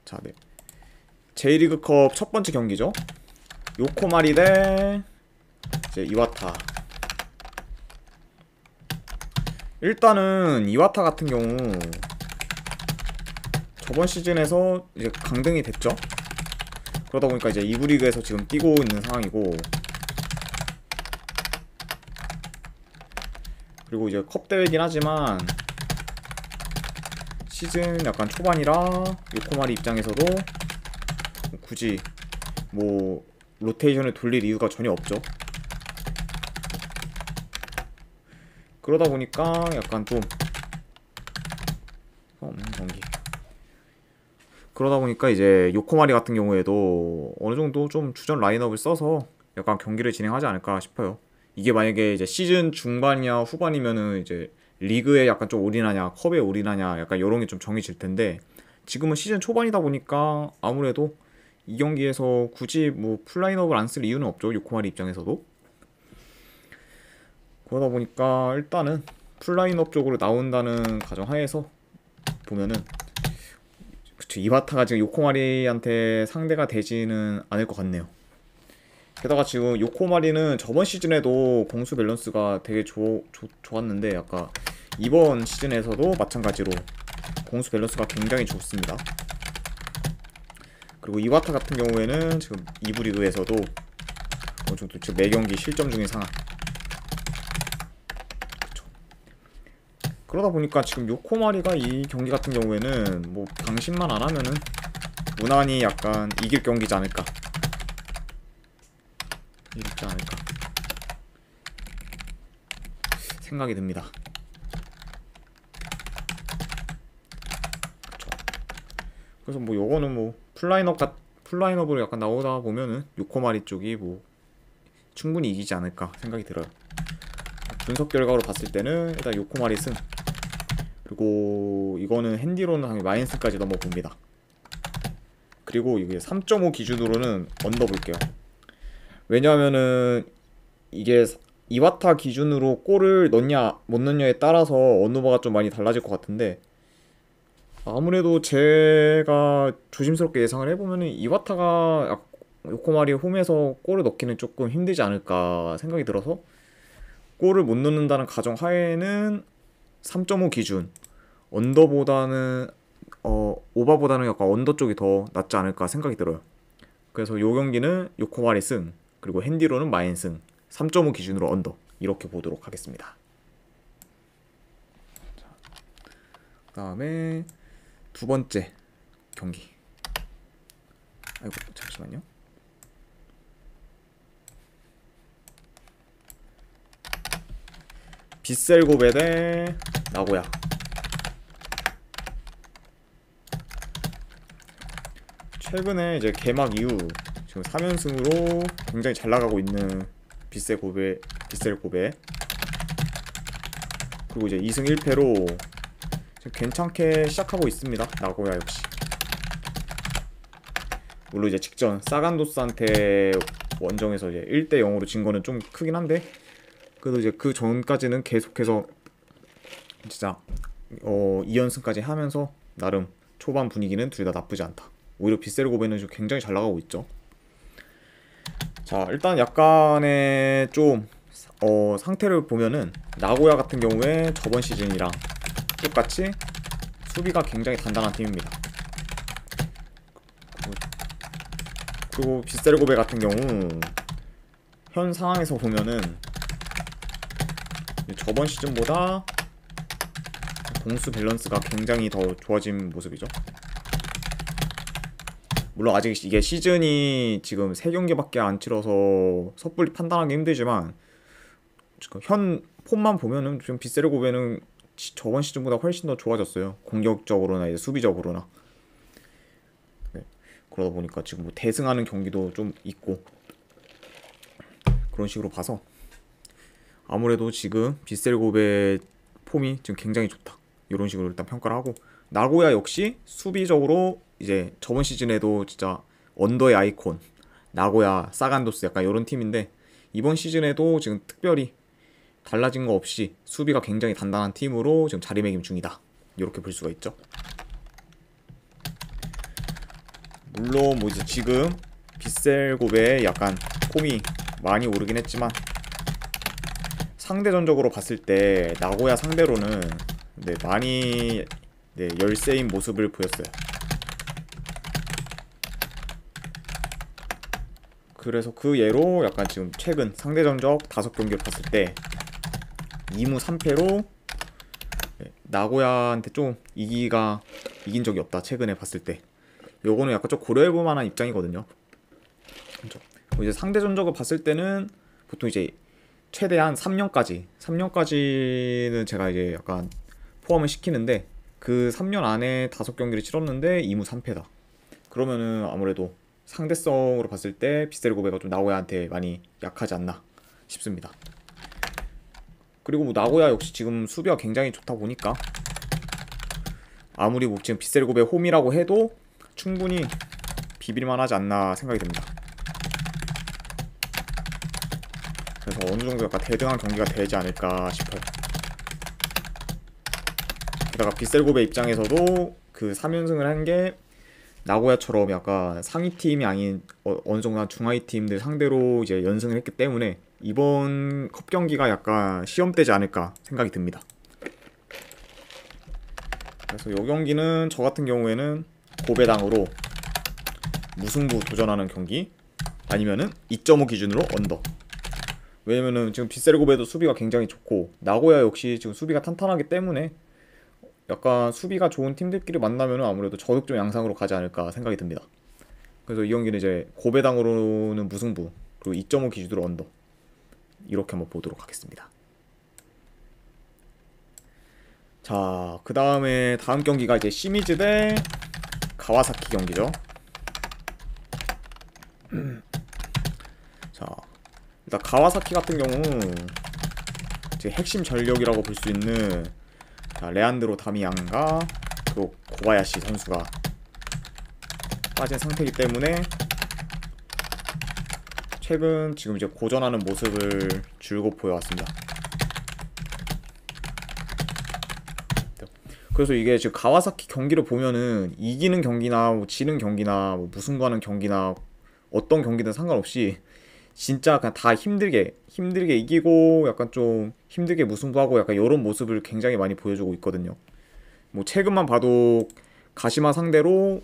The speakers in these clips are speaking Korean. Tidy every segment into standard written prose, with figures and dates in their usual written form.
자, 네. J리그컵 첫 번째 경기죠. 요코마리 대 이제 이와타. 일단은 이와타 같은 경우 저번 시즌에서 이제 강등이 됐죠. 그러다 보니까 이제 2부 리그에서 지금 뛰고 있는 상황이고, 그리고 이제 컵 대회긴 하지만 시즌 약간 초반이라 요코마리 입장에서도 굳이 뭐 로테이션을 돌릴 이유가 전혀 없죠. 그러다 보니까 약간 좀 없는 경기. 그러다 보니까 이제 요코마리 같은 경우에도 어느 정도 좀 주전 라인업을 써서 약간 경기를 진행하지 않을까 싶어요. 이게 만약에 이제 시즌 중반이냐 후반이면은 이제 리그에 약간 좀 올인하냐 컵에 올인하냐 약간 이런 게 좀 정해질 텐데, 지금은 시즌 초반이다 보니까 아무래도 이 경기에서 굳이 뭐 풀라인업을 안 쓸 이유는 없죠, 요코마리 입장에서도. 그러다 보니까 일단은 풀라인업 쪽으로 나온다는 가정하에서 보면은, 그쵸, 이와타가 지금 요코마리한테 상대가 되지는 않을 것 같네요. 게다가 지금 요코마리는 저번 시즌에도 공수 밸런스가 되게 좋았는데 약간 이번 시즌에서도 마찬가지로 공수 밸런스가 굉장히 좋습니다. 그리고 이와타 같은 경우에는 지금 2부 리그에서도 어느 정도 지금 매경기 실점 중인 상황. 그쵸. 그러다 보니까 지금 요코마리가 이 경기 같은 경우에는 뭐 방심만 안 하면은 무난히 약간 이길 경기지 않을까. 이기지 않을까 생각이 듭니다. 그쵸. 그래서 뭐 요거는 뭐 풀라인업으로 약간 나오다 보면은 요코마리 쪽이 뭐 충분히 이기지 않을까 생각이 들어요. 분석 결과로 봤을 때는 일단 요코마리 승, 그리고 이거는 핸디로는 당연히 마인스까지 넘어봅니다. 그리고 이게 3.5 기준으로는 언더 볼게요. 왜냐하면은 이게 이와타 기준으로 골을 넣냐 못 넣냐에 따라서 언더바가 좀 많이 달라질 것 같은데, 아무래도 제가 조심스럽게 예상을 해보면은 이와타가 요코마리 홈에서 골을 넣기는 조금 힘들지 않을까 생각이 들어서, 골을 못 넣는다는 가정 하에는 3.5 기준 언더보다는 오바보다는 약간 언더 쪽이 더 낫지 않을까 생각이 들어요. 그래서 요 경기는 요코마리 승, 그리고 핸디로는 마인 승, 3.5 기준으로 언더, 이렇게 보도록 하겠습니다. 그 다음에 두 번째 경기. 아이고 잠시만요. 빗셀 고베 대 나고야. 최근에 이제 개막 이후 지금 3연승으로 굉장히 잘 나가고 있는 빗셀 고베. 그리고 이제 2승 1패로 지금 괜찮게 시작하고 있습니다, 나고야 역시. 물론 이제 직전 사간도스한테 원정에서 이제 1대 0으로 진 거는 좀 크긴 한데, 그래도 이제 그 전까지는 계속해서 진짜 2연승까지 하면서 나름 초반 분위기는 둘 다 나쁘지 않다. 오히려 빗셀 고베는 좀 굉장히 잘 나가고 있죠. 자, 일단 약간의 좀 상태를 보면은 나고야 같은 경우에 저번 시즌이랑 똑같이 수비가 굉장히 단단한 팀입니다. 그리고 빗셀 고베 같은 경우 현 상황에서 보면은 저번 시즌보다 공수 밸런스가 굉장히 더 좋아진 모습이죠. 물론 아직 이게 시즌이 지금 3경기밖에 안 치러서 섣불리 판단하기 힘들지만, 현 폼만 보면은 지금 빗셀 고베는 저번 시즌보다 훨씬 더 좋아졌어요. 공격적으로나 이제 수비적으로나. 네. 그러다 보니까 지금 뭐 대승하는 경기도 좀 있고, 그런 식으로 봐서 아무래도 지금 빗셀 고베 폼이 지금 굉장히 좋다, 이런 식으로 일단 평가를 하고, 나고야 역시 수비적으로 이제 저번 시즌에도 진짜 언더의 아이콘 나고야 사간도스 약간 이런 팀인데, 이번 시즌에도 지금 특별히 달라진 거 없이 수비가 굉장히 단단한 팀으로 지금 자리매김 중이다, 이렇게 볼 수가 있죠. 물론 뭐 이제 지금 빗셀고베에 약간 폼이 많이 오르긴 했지만 상대전적으로 봤을 때 나고야 상대로는 네, 많이 네, 열세인 모습을 보였어요. 그래서 그 예로 약간 지금 최근 상대전적 5경기를 봤을 때 2무 3패로 나고야한테 좀 이긴 적이 없다. 최근에 봤을 때 요거는 약간 좀 고려해볼 만한 입장이거든요. 그렇죠. 이제 상대전적을 봤을 때는 보통 이제 최대한 3년까지는 제가 이제 약간 포함을 시키는데 그 3년 안에 5경기를 치렀는데 2무 3패다. 그러면은 아무래도 상대성으로 봤을 때 빗셀고베가 좀 나고야한테 많이 약하지 않나 싶습니다. 그리고 뭐 나고야 역시 지금 수비가 굉장히 좋다 보니까 아무리 뭐 지금 빗셀고베 홈이라고 해도 충분히 비빌만 하지 않나 생각이 듭니다. 그래서 어느 정도 약간 대등한 경기가 되지 않을까 싶어요. 게다가 빗셀고베 입장에서도 그 3연승을 한 게 나고야처럼 약간 상위 팀이 아닌 어느 정도 중하위 팀들 상대로 이제 연승을 했기 때문에 이번 컵 경기가 약간 시험대지 않을까 생각이 듭니다. 그래서 이 경기는 저 같은 경우에는 고배당으로 무승부 도전하는 경기 아니면은 2.5 기준으로 언더. 왜냐면은 지금 빗셀고베도 수비가 굉장히 좋고 나고야 역시 지금 수비가 탄탄하기 때문에 약간 수비가 좋은 팀들끼리 만나면은 아무래도 저득점 양상으로 가지 않을까 생각이 듭니다. 그래서 이 경기는 이제 고배당으로는 무승부 그리고 2.5 기준으로 언더 이렇게 한번 보도록 하겠습니다. 자, 그 다음에 다음 경기가 이제 시미즈 대 가와사키 경기죠. 자, 일단 가와사키 같은 경우 제 핵심 전력이라고 볼 수 있는 레안드로 다미안과 또 고바야시 선수가 빠진 상태이기 때문에 최근 지금 이제 고전하는 모습을 줄곧 보여왔습니다. 그래서 이게 지금 가와사키 경기를 보면은 이기는 경기나 뭐 지는 경기나 뭐 무승부하는 경기나 어떤 경기든 상관없이 진짜 그냥 다 힘들게 이기고 약간 좀 힘들게 무승부하고 약간 이런 모습을 굉장히 많이 보여주고 있거든요. 뭐 최근만 봐도 가시마 상대로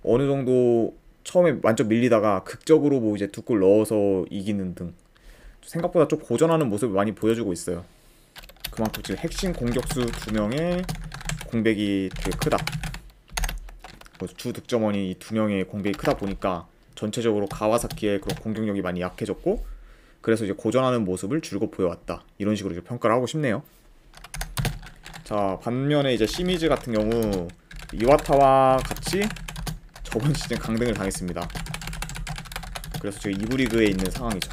어느 정도 처음에 완전 밀리다가 극적으로 뭐 이제 2골 넣어서 이기는 등 생각보다 좀 고전하는 모습을 많이 보여주고 있어요. 그만큼 지금 핵심 공격수 2명의 공백이 되게 크다. 주 득점원이 이 2명의 공백이 크다 보니까 전체적으로 가와사키의 그런 공격력이 많이 약해졌고 그래서 이제 고전하는 모습을 줄곧 보여왔다. 이런 식으로 이제 평가를 하고 싶네요. 자, 반면에 이제 시미즈 같은 경우 이와타와 같이 저번 시즌 강등을 당했습니다. 그래서 지금 2부 리그에 있는 상황이죠.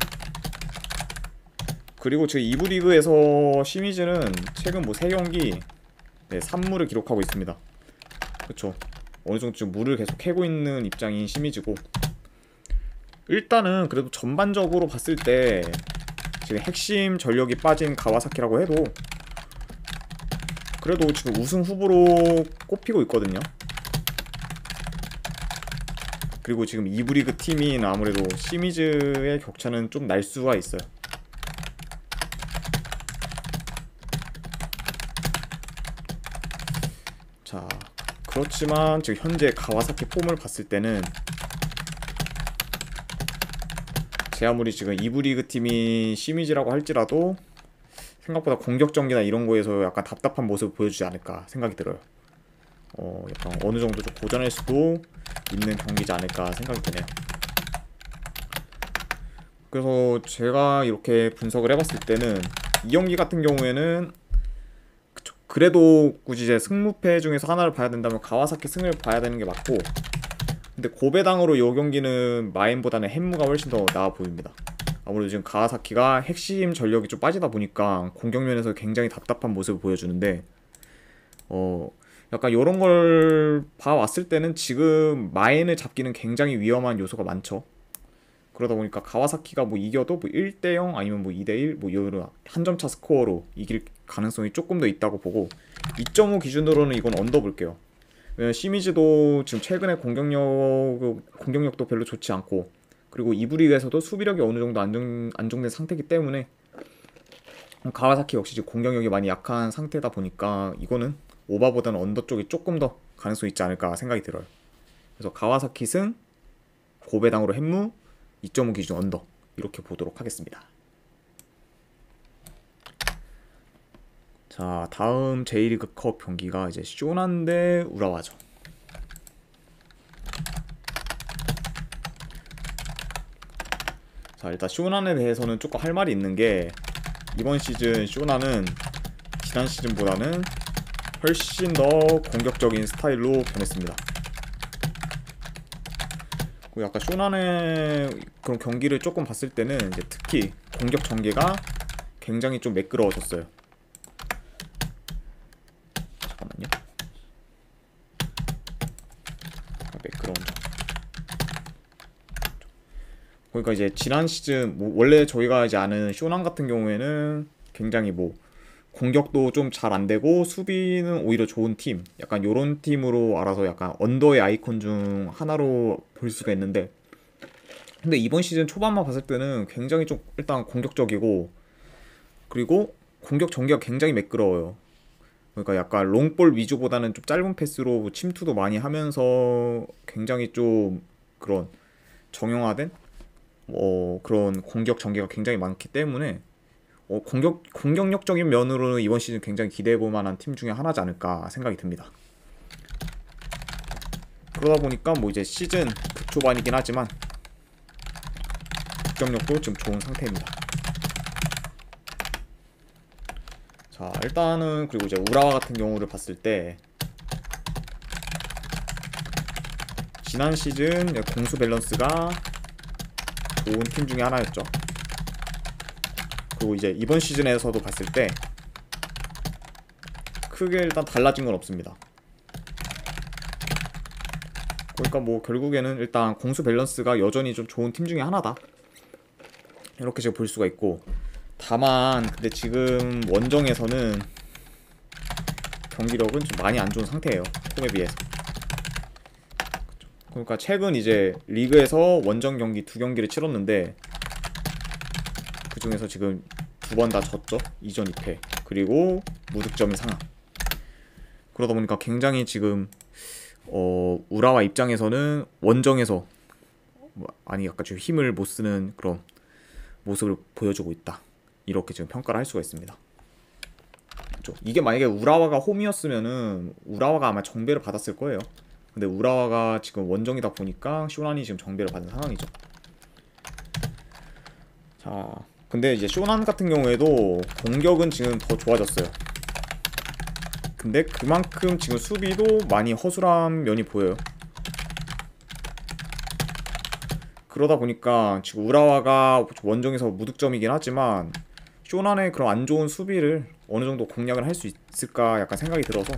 그리고 지금 2부 리그에서 시미즈는 최근 뭐 3경기 3무를 기록하고 있습니다. 그쵸, 어느 정도 지금 물을 계속 캐고 있는 입장인 시미즈고 일단은 그래도 전반적으로 봤을 때 지금 핵심 전력이 빠진 가와사키라고 해도 그래도 지금 우승 후보로 꼽히고 있거든요. 그리고 지금 2부 리그 팀인 아무래도 시미즈의 격차는 좀 날 수가 있어요. 자, 그렇지만 지금 현재 가와사키 폼을 봤을 때는 제 아무리 지금 2부 리그 팀이 시미즈라고 할지라도 생각보다 공격 전개나 이런 거에서 약간 답답한 모습을 보여주지 않을까 생각이 들어요. 약간 어느 정도 좀 고전할 수도 있는 경기지 않을까 생각이 드네요. 그래서 제가 이렇게 분석을 해봤을 때는 이 경기 같은 경우에는 그래도 굳이 이제 승무패 중에서 하나를 봐야 된다면 가와사키 승을 봐야 되는 게 맞고 근데 고배당으로 이 경기는 마인보다는 헨무가 훨씬 더 나아 보입니다. 아무래도 지금 가와사키가 핵심 전력이 좀 빠지다 보니까 공격면에서 굉장히 답답한 모습을 보여주는데 약간 이런 걸 봐왔을 때는 지금 마인을 잡기는 굉장히 위험한 요소가 많죠. 그러다 보니까 가와사키가 뭐 이겨도 뭐 1대0 아니면 뭐 2대1 뭐 이런 한점차 스코어로 이길 가능성이 조금 더 있다고 보고 2.5 기준으로는 이건 언더 볼게요. 왜냐면 시미즈도 지금 최근에 공격력도 별로 좋지 않고, 그리고 이부 리그에서도 수비력이 어느 정도 안정된 상태이기 때문에 가와사키 역시 지금 공격력이 많이 약한 상태다 보니까 이거는 오바보다는 언더 쪽이 조금 더 가능성이 있지 않을까 생각이 들어요. 그래서 가와사키 승, 고배당으로 햄무, 2.5 기준 언더 이렇게 보도록 하겠습니다. 자, 다음 J리그컵 경기가 이제 쇼난 대 우라와죠. 자, 일단 쇼난에 대해서는 조금 할 말이 있는 게, 이번 시즌 쇼난은 지난 시즌보다는 훨씬 더 공격적인 스타일로 변했습니다. 그리고 약간 쇼난의 그런 경기를 조금 봤을 때는 이제 특히 공격 전개가 굉장히 좀 매끄러워졌어요. 잠깐만요. 매끄러운 점. 그러니까 이제 지난 시즌 원래 저희가 이제 아는 쇼난 같은 경우에는 굉장히 공격도 좀 잘 안 되고 수비는 오히려 좋은 팀, 약간 요런 팀으로 알아서 약간 언더의 아이콘 중 하나로 볼 수가 있는데, 근데 이번 시즌 초반만 봤을 때는 굉장히 좀 일단 공격적이고, 그리고 공격 전개가 굉장히 매끄러워요. 그러니까 약간 롱볼 위주보다는 좀 짧은 패스로 침투도 많이 하면서 굉장히 좀 그런 정형화된 그런 공격 전개가 굉장히 많기 때문에 공격력적인 면으로는 이번 시즌 굉장히 기대해볼 만한 팀 중에 하나지 않을까 생각이 듭니다. 그러다 보니까 이제 시즌 초반이긴 하지만 득점력도 지금 좋은 상태입니다. 자, 일단은 그리고 이제 우라와 같은 경우를 봤을 때 지난 시즌 공수 밸런스가 좋은 팀 중에 하나였죠. 그리고 이제 이번 시즌에서도 봤을 때 크게 일단 달라진 건 없습니다. 그러니까 결국에는 일단 공수 밸런스가 여전히 좀 좋은 팀 중에 하나다, 이렇게 제가 볼 수가 있고, 다만 근데 지금 원정에서는 경기력은 좀 많이 안 좋은 상태예요, 홈에 비해서. 그러니까 최근 이제 리그에서 원정 경기 2경기를 치렀는데 그 중에서 지금 2번 다 졌죠. 2전 2패. 그리고 무득점인 상황. 그러다 보니까 굉장히 지금 우라와 입장에서는 원정에서 약간 좀 힘을 못 쓰는 그런 모습을 보여주고 있다, 이렇게 지금 평가를 할 수가 있습니다. 그렇죠? 이게 만약에 우라와가 홈이었으면은 우라와가 아마 정배를 받았을 거예요. 근데 우라와가 지금 원정이다 보니까 쇼난이 지금 정배를 받은 상황이죠. 자, 근데 이제 쇼난 같은 경우에도 공격은 지금 더 좋아졌어요. 근데 그만큼 지금 수비도 많이 허술한 면이 보여요. 그러다 보니까 지금 우라와가 원정에서 무득점이긴 하지만 쇼난의 그런 안 좋은 수비를 어느 정도 공략을 할 수 있을까 약간 생각이 들어서,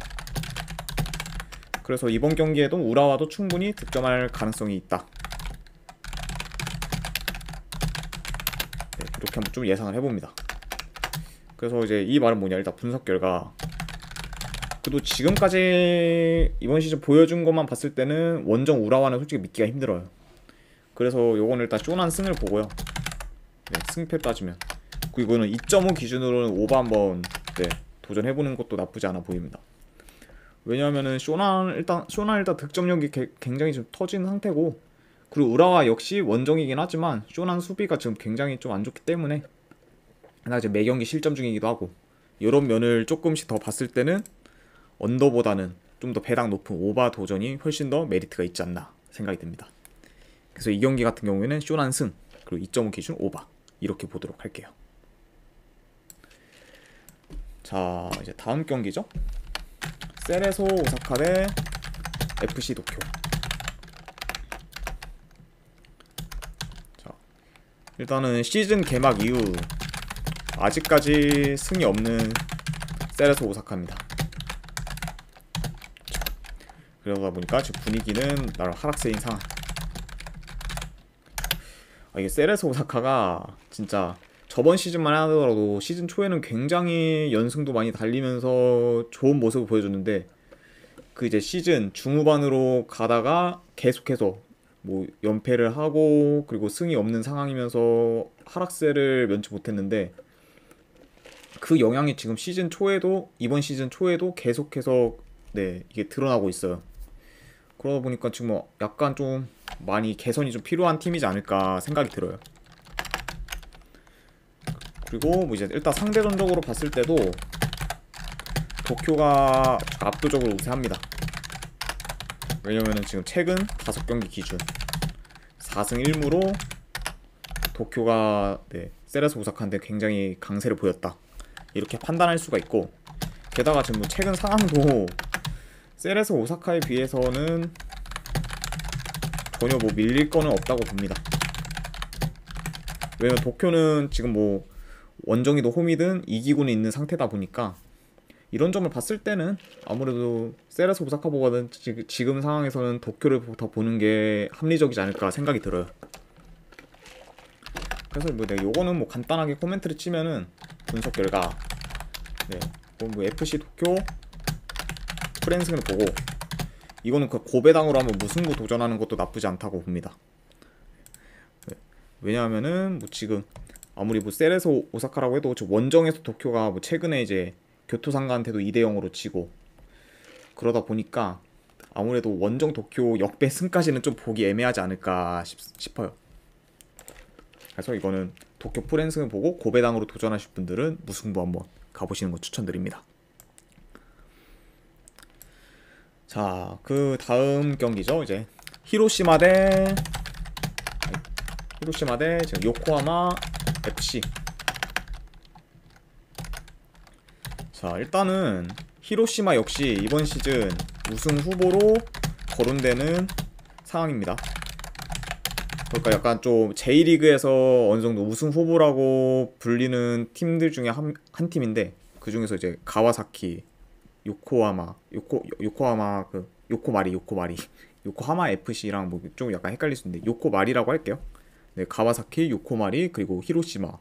그래서 이번 경기에도 우라와도 충분히 득점할 가능성이 있다, 이렇게 한번 좀 예상을 해봅니다. 그래서 이제 이 말은 뭐냐, 일단 분석 결과 그래도 지금까지 이번 시즌 보여준 것만 봤을 때는 원정 우라와는 솔직히 믿기가 힘들어요. 그래서 요거는 일단 쇼난 승을 보고요. 네, 승패 따지면 그리고 이거는 2.5 기준으로는 오버 한번 도전해보는 것도 나쁘지 않아 보입니다. 왜냐하면은 쇼난 일단 득점력이 굉장히 좀 터진 상태고, 그리고 우라와 역시 원정이긴 하지만 쇼난 수비가 지금 굉장히 좀 안 좋기 때문에 이제 매경기 실점 중이기도 하고, 이런 면을 조금씩 더 봤을 때는 언더보다는 좀 더 배당 높은 오바 도전이 훨씬 더 메리트가 있지 않나 생각이 듭니다. 그래서 이 경기 같은 경우에는 쇼난 승, 그리고 2.5 기준 오바, 이렇게 보도록 할게요. 자, 이제 다음 경기죠. 세레소 오사카 대 FC 도쿄. 자, 일단은 시즌 개막 이후 아직까지 승이 없는 세레소 오사카입니다. 그러다 보니까 지금 분위기는 나름 하락세인 상황. 이게 세레소 오사카가 진짜 저번 시즌만 하더라도 시즌 초에는 굉장히 연승도 많이 달리면서 좋은 모습을 보여줬는데, 그 이제 시즌 중후반으로 가다가 계속해서 뭐 연패를 하고 그리고 승이 없는 상황이면서 하락세를 면치 못했는데 그 영향이 지금 시즌 초에도 이번 시즌 초에도 계속해서 네 이게 드러나고 있어요. 그러다 보니까 지금 뭐 약간 좀 많이 개선이 좀 필요한 팀이지 않을까 생각이 들어요. 그리고 뭐 이제 일단 상대전적으로 봤을 때도 도쿄가 압도적으로 우세합니다. 왜냐면은 지금 최근 5경기 기준 4승 1무로 도쿄가 네, 세레스 오사카한테 굉장히 강세를 보였다 이렇게 판단할 수가 있고, 게다가 지금 뭐 최근 상황도 세레스 오사카에 비해서는 전혀 뭐 밀릴 거는 없다고 봅니다. 왜냐면 도쿄는 지금 뭐 원정이든 홈이든 이기고는 있는 상태다 보니까 이런 점을 봤을 때는 아무래도 세레스 오사카보다는 지금 상황에서는 도쿄를 더 보는 게 합리적이지 않을까 생각이 들어요. 그래서 뭐 내가 요거는 뭐 간단하게 코멘트를 치면은 분석 결과 네, 뭐 FC 도쿄 프랜승을 보고 이거는 그 고배당으로 한번 무승부 도전하는 것도 나쁘지 않다고 봅니다. 네, 왜냐하면은 뭐 지금 아무리 뭐 세레스 오사카라고 해도 원정에서 도쿄가 뭐 최근에 이제 교토상가한테도 2대0으로 지고 그러다 보니까 아무래도 원정 도쿄 역배승까지는 좀 보기 애매하지 않을까 싶어요. 그래서 이거는 도쿄 프랜승을 보고 고배당으로 도전하실 분들은 무승부 한번 가보시는 거 추천드립니다. 자, 그 다음 경기죠. 이제 히로시마 대 지금 요코하마 FC. 자, 일단은 히로시마 역시 이번 시즌 우승 후보로 거론되는 상황입니다. 그러니까 약간 좀 J리그에서 어느 정도 우승 후보라고 불리는 팀들 중에 한 팀인데, 그 중에서 이제 가와사키, 요코하마 그 요코하마 FC랑 뭐 좀 약간 헷갈릴 수 있는데 요코마리라고 할게요. 네, 가와사키, 요코마리 그리고 히로시마.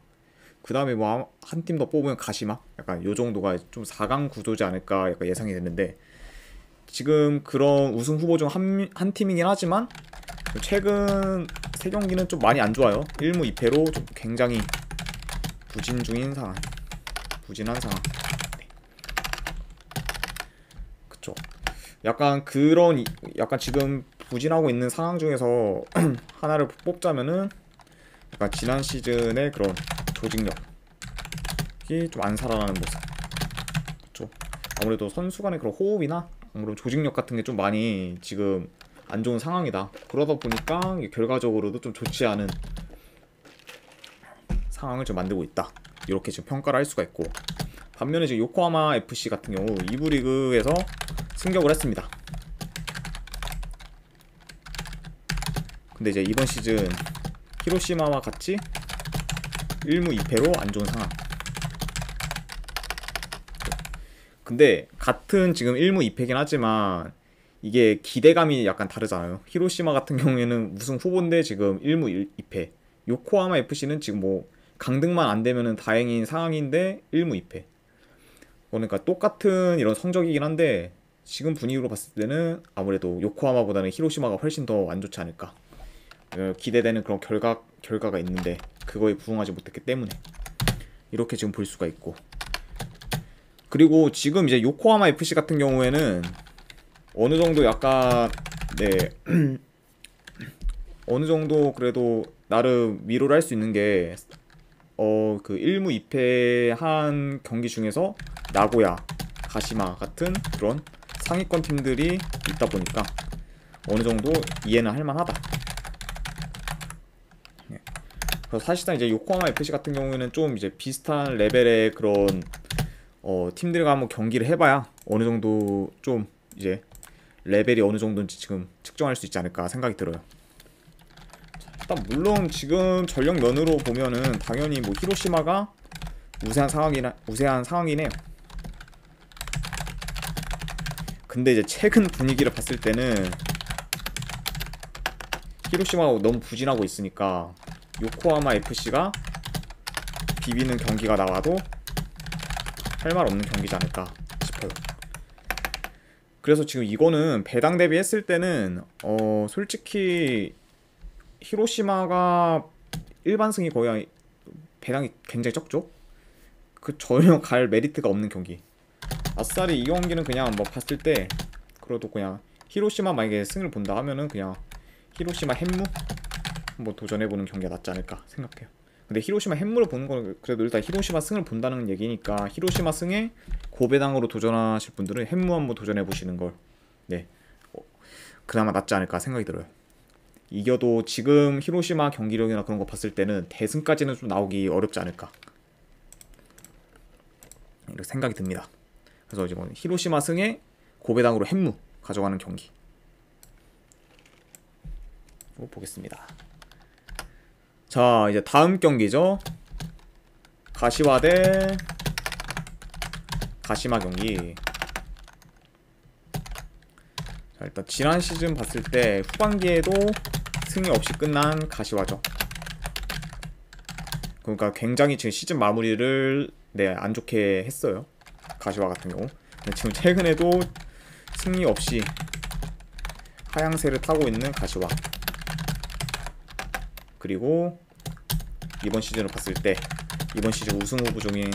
그 다음에 뭐 한 팀 더 뽑으면 가시마. 약간 요 정도가 좀 4강 구도지 않을까 약간 예상이 됐는데, 지금 그런 우승 후보 중 한 팀이긴 하지만 최근 3경기는 좀 많이 안 좋아요. 1무 2패로 좀 굉장히 부진한 상황. 네. 그쵸. 약간 지금 부진하고 있는 상황 중에서 하나를 뽑자면은 약간 지난 시즌의 그런 조직력이 좀 안 살아나는 모습. 그쵸. 아무래도 선수 간의 그런 호흡이나 아무래도 조직력 같은 게 좀 많이 지금 안 좋은 상황이다. 그러다 보니까 결과적으로도 좀 좋지 않은 상황을 좀 만들고 있다. 이렇게 지금 평가를 할 수가 있고, 반면에 지금 요코하마 FC 같은 경우 2부 리그에서 승격을 했습니다. 근데 이제 이번 시즌 히로시마와 같이 1무 2패로 안 좋은 상황. 근데 같은 지금 1무 2패긴 하지만 이게 기대감이 약간 다르잖아요. 히로시마 같은 경우에는 우승 후보인데 지금 1무 2패. 요코하마 FC는 지금 뭐 강등만 안 되면은 다행인 상황인데 1무 2패. 그러니까 똑같은 이런 성적이긴 한데 지금 분위기로 봤을 때는 아무래도 요코하마보다는 히로시마가 훨씬 더 안 좋지 않을까. 기대되는 그런 결과가 있는데 그거에 부응하지 못했기 때문에 이렇게 지금 볼 수가 있고, 그리고 지금 이제 요코하마 FC 같은 경우에는 어느 정도 약간 네 어느 정도 그래도 나름 위로를 할 수 있는 게 그 1무 2패한 경기 중에서 나고야, 가시마 같은 그런 상위권 팀들이 있다 보니까 어느 정도 이해는 할 만하다. 네. 그래서 사실상 이제 요코하마 FC 같은 경우에는 좀 이제 비슷한 레벨의 그런 팀들과 한번 경기를 해봐야 어느 정도 좀 이제 레벨이 어느 정도인지 지금 측정할 수 있지 않을까 생각이 들어요. 일단 물론 지금 전력면으로 보면은 당연히 뭐 히로시마가 우세한 상황이네요. 근데 이제 최근 분위기를 봤을 때는 히로시마가 너무 부진하고 있으니까 요코하마 FC가 비비는 경기가 나와도 할 말 없는 경기지 않을까 싶어요. 그래서 지금 이거는 배당 대비했을 때는 솔직히 히로시마가 일반 승이 거의 배당이 굉장히 적죠? 그 전혀 갈 메리트가 없는 경기. 아싸리 이 경기는 그냥 뭐 봤을 때 그래도 그냥 히로시마 만약에 승을 본다 하면은 그냥 히로시마 햄무 한번 도전해보는 경기가 낫지 않을까 생각해요. 근데 히로시마 햄무를 보는 건 그래도 일단 히로시마 승을 본다는 얘기니까 히로시마 승에 고배당으로 도전하실 분들은 햄무 한번 도전해보시는 걸 네 그나마 낫지 않을까 생각이 들어요. 이겨도 지금 히로시마 경기력이나 그런 거 봤을 때는 대승까지는 좀 나오기 어렵지 않을까 이렇게 생각이 듭니다. 그래서 이번 히로시마 승에 고배당으로 햄무 가져가는 경기 보겠습니다. 자, 이제 다음 경기죠. 가시와 대 가시마 경기. 자, 일단 지난 시즌 봤을 때 후반기에도 승리 없이 끝난 가시와죠. 그러니까 굉장히 지금 시즌 마무리를 안 좋게 했어요. 가시와 같은 경우. 지금 최근에도 승리 없이 하향세를 타고 있는 가시와. 그리고 이번 시즌을 봤을 때 이번 시즌 우승 후보 중인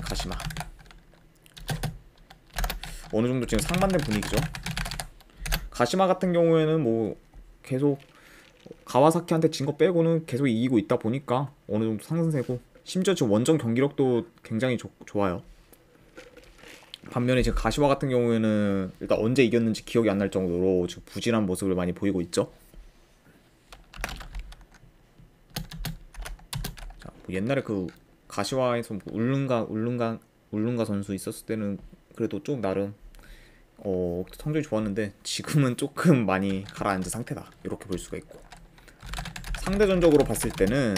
가시마. 어느 정도 지금 상반된 분위기죠. 가시마 같은 경우에는 뭐 계속 가와사키한테 진 거 빼고는 계속 이기고 있다 보니까 어느 정도 상승세고, 심지어 지금 원정 경기력도 굉장히 좋아요. 반면에 지금 가시와 같은 경우에는 일단 언제 이겼는지 기억이 안 날 정도로 지금 부진한 모습을 많이 보이고 있죠. 자, 뭐 옛날에 그 가시와에서 뭐 울룬가 선수 있었을 때는 그래도 좀 나름 성적이 좋았는데 지금은 조금 많이 가라앉은 상태다 이렇게 볼 수가 있고, 상대전적으로 봤을 때는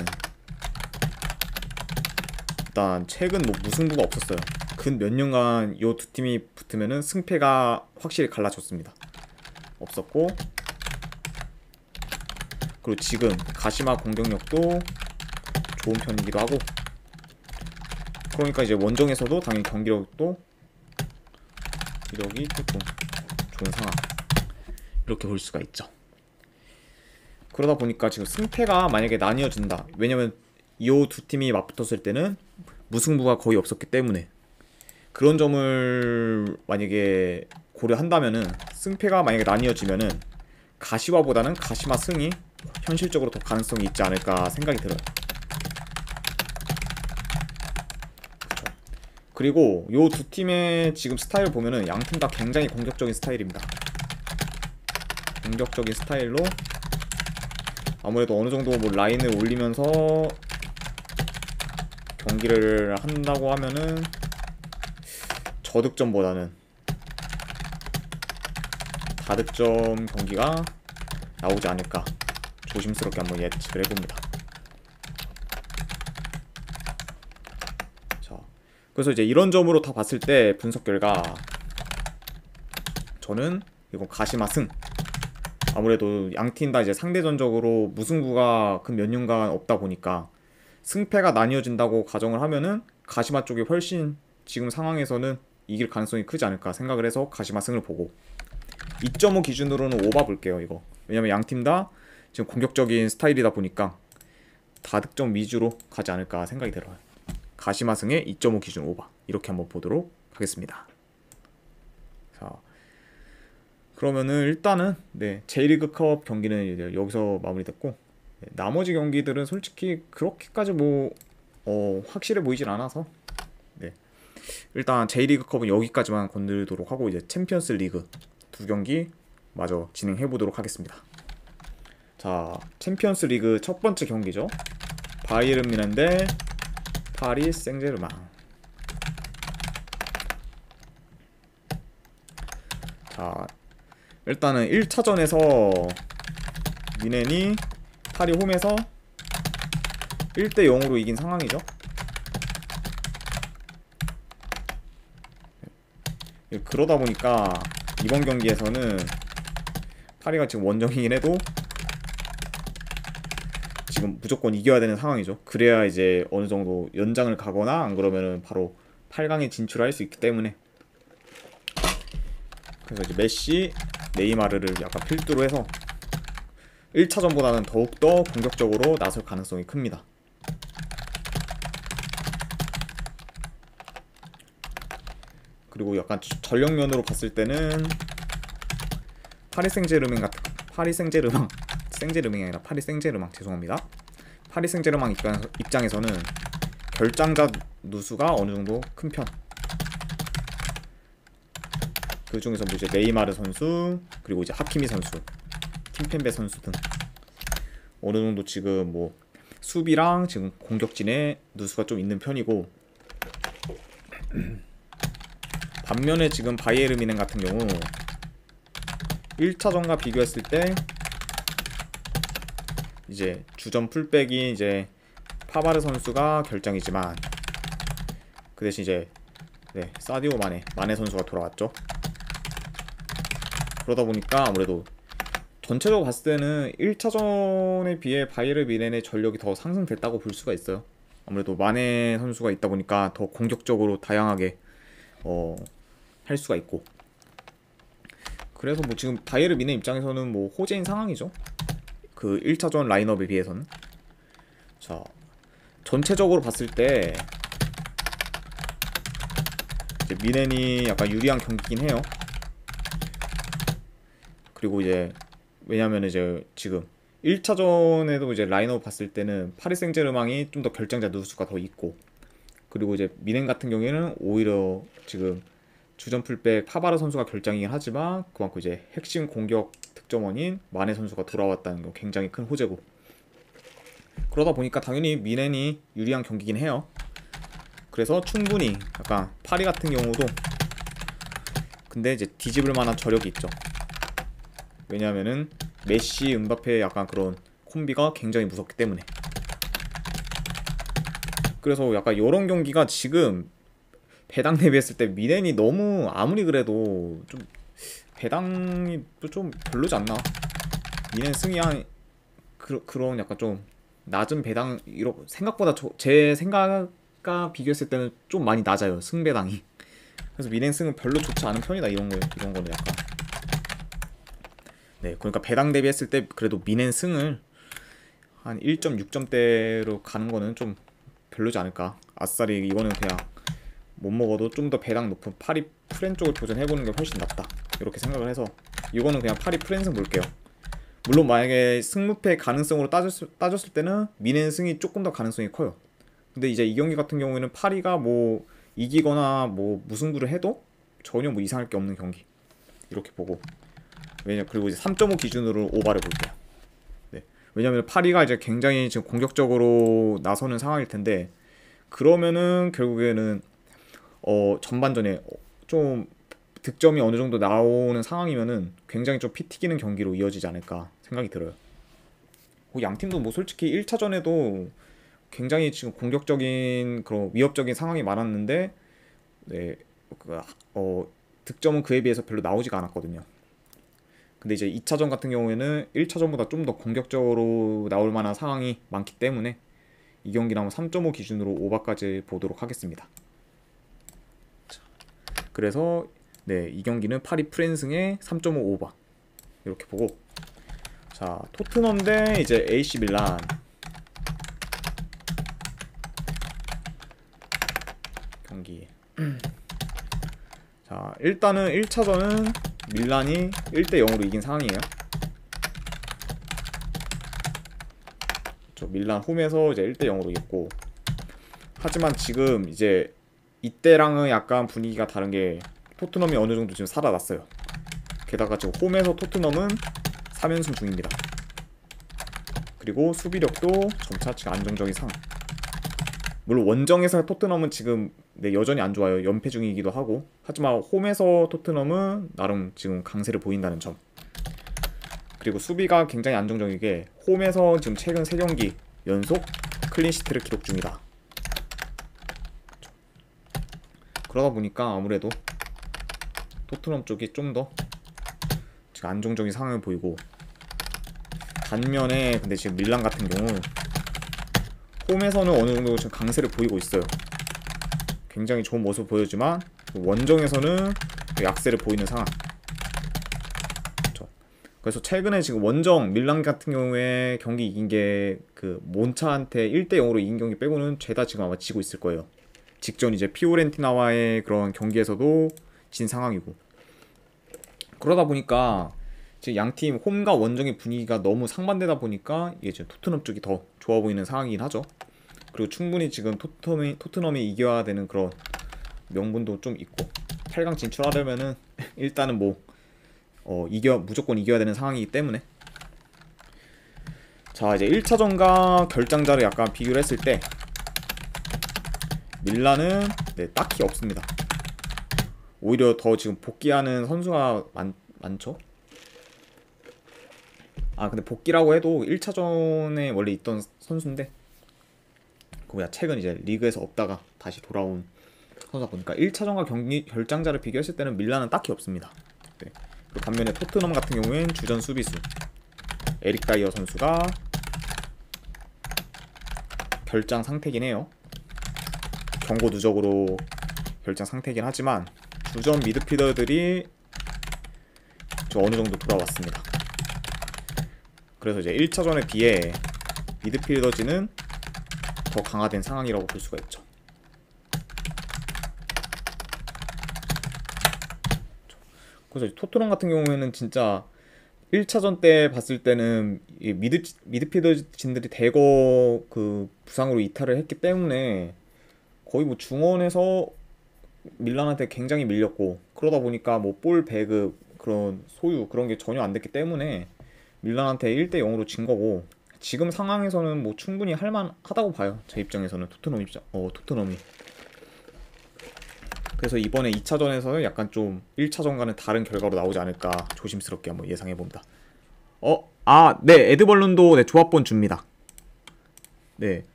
일단 최근 뭐 무승부가 없었어요. 근 몇 년간 요 두 팀이 붙으면은 승패가 확실히 갈라졌습니다. 없었고, 그리고 지금 가시마 공격력도 좋은 편이기도 하고, 그러니까 이제 원정에서도 당연히 경기력도 이력이 조금 좋은 상황 이렇게 볼 수가 있죠. 그러다 보니까 지금 승패가 만약에 나뉘어진다, 왜냐면 이 두 팀이 맞붙었을 때는 무승부가 거의 없었기 때문에 그런 점을 만약에 고려한다면은 승패가 만약에 나뉘어지면은 가시와보다는 가시마 승이 현실적으로 더 가능성이 있지 않을까 생각이 들어요. 그쵸. 그리고 요 두 팀의 지금 스타일을 보면은 양 팀 다 굉장히 공격적인 스타일입니다. 공격적인 스타일로 아무래도 어느 정도 뭐 라인을 올리면서 경기를 한다고 하면은 저득점보다는 다득점 경기가 나오지 않을까 조심스럽게 한번 예측을 해봅니다. 자, 그래서 이제 이런 점으로 다 봤을 때 분석 결과 저는 이건 가시마 승. 아무래도 양팀 다 이제 상대전적으로 무승부가 그 몇 년간 없다 보니까 승패가 나뉘어진다고 가정을 하면은 가시마 쪽이 훨씬 지금 상황에서는 이길 가능성이 크지 않을까 생각을 해서 가시마 승을 보고, 2.5 기준으로는 오바 볼게요 이거. 왜냐면 양팀 다 지금 공격적인 스타일이다 보니까 다득점 위주로 가지 않을까 생각이 들어요. 가시마 승의 2.5 기준 오바 이렇게 한번 보도록 하겠습니다. 자, 그러면은 일단은 J리그컵 경기는 이제 여기서 마무리됐고, 나머지 경기들은 솔직히 그렇게까지 뭐 확실해 보이진 않아서 일단 J리그컵은 여기까지만 건들도록 하고, 이제 챔피언스 리그 두 경기 마저 진행해 보도록 하겠습니다. 자, 챔피언스 리그 첫 번째 경기죠. 바이에른 뮌헨 대 파리 생제르맹. 자, 일단은 1차전에서 뮌헨이 파리 홈에서 1대 0으로 이긴 상황이죠. 그러다 보니까 이번 경기에서는 파리가 지금 원정이긴 해도 지금 무조건 이겨야 되는 상황이죠. 그래야 이제 어느 정도 연장을 가거나 안 그러면은 바로 8강에 진출할 수 있기 때문에 그래서 이제 메시, 네이마르를 약간 필두로 해서 1차전보다는 더욱더 공격적으로 나설 가능성이 큽니다. 그리고 약간 전력면으로 봤을 때는 파리 생제르맹 생제르맹이 아니라 파리 생제르맹, 죄송합니다. 파리 생제르맹 입장에서는 결장자 누수가 어느 정도 큰 편. 그 중에서 뭐 이제 네이마르 선수, 그리고 이제 하키미 선수, 킴펜베 선수 등 어느 정도 지금 뭐 수비랑 지금 공격진에 누수가 좀 있는 편이고, 반면에 지금 바이에른 뮌헨 같은 경우 1차전과 비교했을 때 이제 주전 풀백이 이제 파바르 선수가 결장이지만 그 대신 이제 사디오 마네 선수가 돌아왔죠. 그러다 보니까 아무래도 전체적으로 봤을 때는 1차전에 비해 바이에른 뮌헨의 전력이 더 상승됐다고 볼 수가 있어요. 아무래도 마네 선수가 있다 보니까 더 공격적으로 다양하게 할 수가 있고, 그래서 뭐 지금 바이에른 뮌헨 입장에서는 뭐 호재인 상황이죠. 그 1차전 라인업에 비해서는. 자, 전체적으로 봤을 때 이제 뮌헨이 약간 유리한 경기긴 해요. 그리고 이제 왜냐면 이제 지금 1차전에도 이제 라인업 봤을 때는 파리 생제르맹이 좀 더 결장자 누수가 더 있고, 그리고 이제 뮌헨 같은 경우에는 오히려 지금 주전 풀백 파바르 선수가 결장이긴 하지만 그만큼 이제 핵심 공격 득점원인 마네 선수가 돌아왔다는 거 굉장히 큰 호재고, 그러다 보니까 당연히 뮌헨이 유리한 경기긴 해요. 그래서 충분히 약간 파리 같은 경우도 근데 이제 뒤집을 만한 저력이 있죠. 왜냐면은 메시, 음바페의 약간 그런 콤비가 굉장히 무섭기 때문에. 그래서 약간 이런 경기가 지금 배당 대비했을 때 뮌헨이 너무 아무리 그래도 좀 배당이 좀 별로지 않나? 뮌헨 승이 한 그런 약간 좀 낮은 배당, 생각보다 제 생각과 비교했을 때는 좀 많이 낮아요, 승배당이. 그래서 뮌헨 승은 별로 좋지 않은 편이다, 이런 거는 약간. 네, 그러니까 배당 대비했을 때 그래도 뮌헨 승을 한 1.6점대로 가는 거는 좀 별로지 않을까. 아싸리 이거는 그냥 못 먹어도 좀 더 배당 높은 파리 프렌 쪽을 도전해보는 게 훨씬 낫다, 이렇게 생각을 해서 이거는 그냥 파리 프렌승 볼게요. 물론 만약에 승무패 가능성으로 따졌을 때는 뮌헨 승이 조금 더 가능성이 커요. 근데 이제 이 경기 같은 경우에는 파리가 뭐 이기거나 뭐 무승부를 해도 전혀 뭐 이상할 게 없는 경기, 이렇게 보고. 그리고 이제 3.5 기준으로 오바를 볼게요. 네. 왜냐면 파리가 이제 굉장히 지금 공격적으로 나서는 상황일 텐데, 그러면은 결국에는 전반전에 좀 득점이 어느 정도 나오는 상황이면은 굉장히 좀 피 튀기는 경기로 이어지지 않을까 생각이 들어요. 양 팀도 뭐 솔직히 1차전에도 굉장히 지금 공격적인 그런 위협적인 상황이 많았는데, 네, 득점은 그에 비해서 별로 나오지가 않았거든요. 근데 이제 2차전 같은 경우에는 1차전보다 좀 더 공격적으로 나올 만한 상황이 많기 때문에 이 경기는 한번 3.5 기준으로 오바까지 보도록 하겠습니다. 그래서 네, 이 경기는 파리 프렌승의 3.5 오바 이렇게 보고, 자, 토트넘 대 이제 AC 밀란 경기. 자, 일단은 1차전은 밀란이 1대 0으로 이긴 상황이에요. 저 밀란 홈에서 이제 1대 0으로 이겼고, 하지만 지금 이제 이때랑은 약간 분위기가 다른 게 토트넘이 어느 정도 지금 살아났어요. 게다가 지금 홈에서 토트넘은 3연승 중입니다. 그리고 수비력도 점차 지금 안정적인 상황. 물론 원정에서 토트넘은 지금 네, 여전히 안 좋아요. 연패 중이기도 하고. 하지만 홈에서 토트넘은 나름 지금 강세를 보인다는 점. 그리고 수비가 굉장히 안정적이게 홈에서 지금 최근 3경기 연속 클린시트를 기록 중이다. 그러다 보니까 아무래도 토트넘 쪽이 좀 더 지금 안정적인 상황을 보이고, 반면에 근데 지금 밀란 같은 경우 홈에서는 어느 정도 지금 강세를 보이고 있어요. 굉장히 좋은 모습을 보여주지만 원정에서는 약세를 보이는 상황. 그래서 최근에 지금 원정 밀란 같은 경우에 경기 이긴 게 그 몬차한테 1대 0으로 이긴 경기 빼고는 죄다 지금 아마 지고 있을 거예요. 직전 이제 피오렌티나와의 그런 경기에서도 진 상황이고. 그러다 보니까 지금 양팀 홈과 원정의 분위기가 너무 상반되다 보니까 이게 지금 토트넘 쪽이 더 좋아 보이는 상황이긴 하죠. 그리고 충분히 지금 토트넘이 이겨야 되는 그런 명분도 좀 있고 8강 진출하려면은 일단은 뭐 무조건 이겨야 되는 상황이기 때문에. 자, 이제 1차전과 결장자를 약간 비교를 했을 때 밀란은 네, 딱히 없습니다. 오히려 더 지금 복귀하는 선수가 많죠. 아, 근데 복귀라고 해도 1차전에 원래 있던 선수인데 최근 이제 리그에서 없다가 다시 돌아온 선수다 보니까 1차전과 결장자를 비교했을 때는 밀란은 딱히 없습니다. 네. 반면에 토트넘 같은 경우엔 주전 수비수 에릭 다이어 선수가 결장 상태긴 해요. 경고 누적으로 결장 상태긴 하지만 주전 미드필더들이 어느 정도 돌아왔습니다. 그래서 이제 1차전에 비해 미드필더진은 더 강화된 상황이라고 볼 수가 있죠. 그래서 토트넘 같은 경우에는 진짜 1차전 때 봤을 때는 이 미드필더진들이 대거 그 부상으로 이탈을 했기 때문에 거의 뭐 중원에서 밀란한테 굉장히 밀렸고, 그러다 보니까 뭐 볼 배급 그런 소유 그런 게 전혀 안 됐기 때문에 밀란한테 1대 0으로 진 거고, 지금 상황에서는 뭐 충분히 할만하다고 봐요. 제 입장에서는 토트넘이. 그래서 이번에 2차전에서는 약간 좀 1차전과는 다른 결과로 나오지 않을까 조심스럽게 한번 예상해봅니다. 네, 에드벌룬도 네, 조합본 줍니다. 네.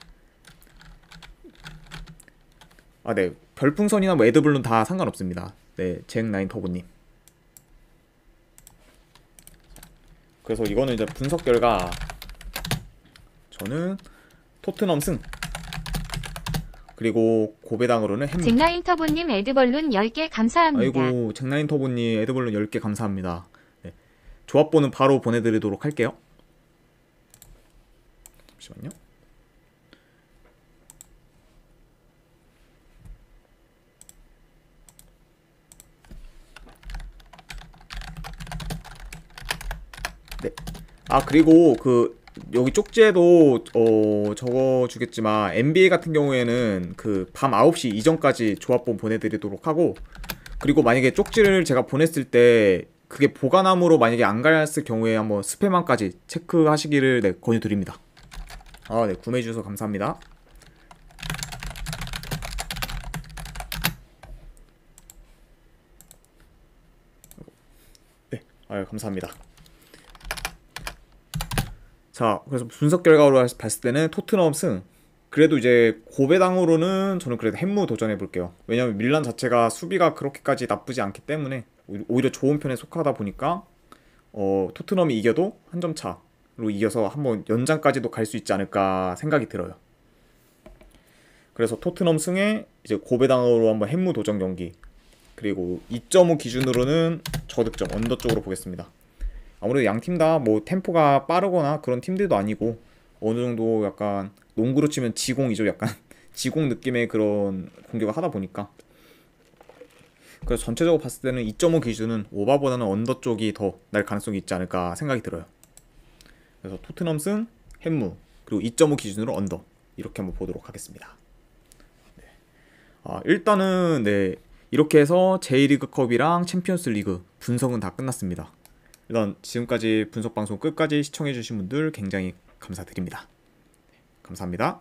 네, 별풍선이나 뭐 에드벌룬 다 상관없습니다. 네, 잭나인 터보님. 그래서 이거는 이제 분석 결과 저는 토트넘 승, 그리고 고배당으로는 햄. 잭나인 터보님 에드벌룬 10개 감사합니다. 아이고, 잭나인 터보님 에드벌룬 10개 감사합니다. 네. 조합본은 바로 보내드리도록 할게요. 잠시만요. 네. 그리고 여기 쪽지에도 적어주겠지만 NBA 같은 경우에는 그 밤 9시 이전까지 조합본 보내드리도록 하고, 그리고 만약에 쪽지를 제가 보냈을 때 그게 보관함으로 만약에 안 갔을 경우에 한번 스팸함까지 체크하시기를 네, 권유드립니다. 네, 구매해주셔서 감사합니다. 네, 감사합니다. 자, 그래서 분석 결과로 봤을 때는 토트넘 승. 그래도 이제 고배당으로는 저는 그래도 햄무 도전해 볼게요. 왜냐면 밀란 자체가 수비가 그렇게까지 나쁘지 않기 때문에 오히려 좋은 편에 속하다 보니까 토트넘이 이겨도 한 점 차로 이겨서 한번 연장까지도 갈 수 있지 않을까 생각이 들어요. 그래서 토트넘 승에 이제 고배당으로 한번 햄무 도전 경기, 그리고 2.5 기준으로는 저득점 언더 쪽으로 보겠습니다. 아무래도 양팀 다 뭐 템포가 빠르거나 그런 팀들도 아니고 어느 정도 약간 농구로 치면 지공이죠. 약간 지공 느낌의 그런 공격을 하다 보니까, 그래서 전체적으로 봤을 때는 2.5 기준은 오바보다는 언더 쪽이 더 날 가능성이 있지 않을까 생각이 들어요. 그래서 토트넘 승, 햄무, 그리고 2.5 기준으로 언더, 이렇게 한번 보도록 하겠습니다. 네. 일단은 네, 이렇게 해서 J리그컵이랑 챔피언스 리그 분석은 다 끝났습니다. 일단 지금까지 분석 방송 끝까지 시청해주신 분들 굉장히 감사드립니다. 감사합니다.